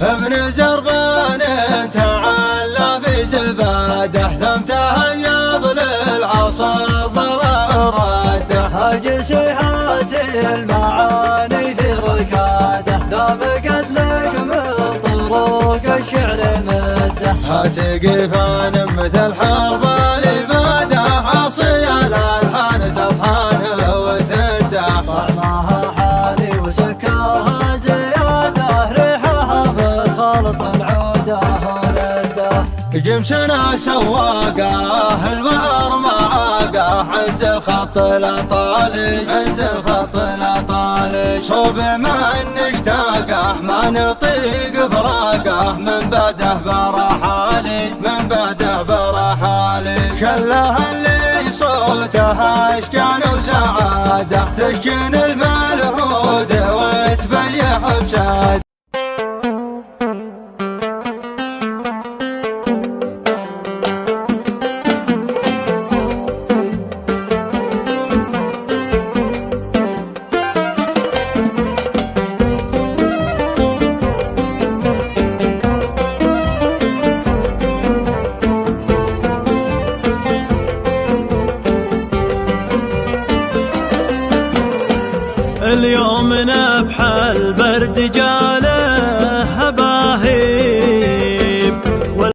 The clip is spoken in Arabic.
ابن زربان تعلى في زباده ثم تهيض للعصا ضرر رده. هاجسيهات المعاني في ركاده دامقت لك من طرق الشعر مده. هاتقفان مثل حرب الإبادة عصي الألحان تطحن وتده. طعمها حالي وسكرها زياده ريحها بخلط العوده ولده. جمسنا سواقه البعر معاقه عز الخط الأطالي عز الخط الأطالي. صوب ما نشتاقه ما نطيق فراقه من بعده برحالي من بعده برحالي. شله اللي صوتها اشجان وسعاده تسجن الملهود وتبيح بساد. اليوم نفح البرد جال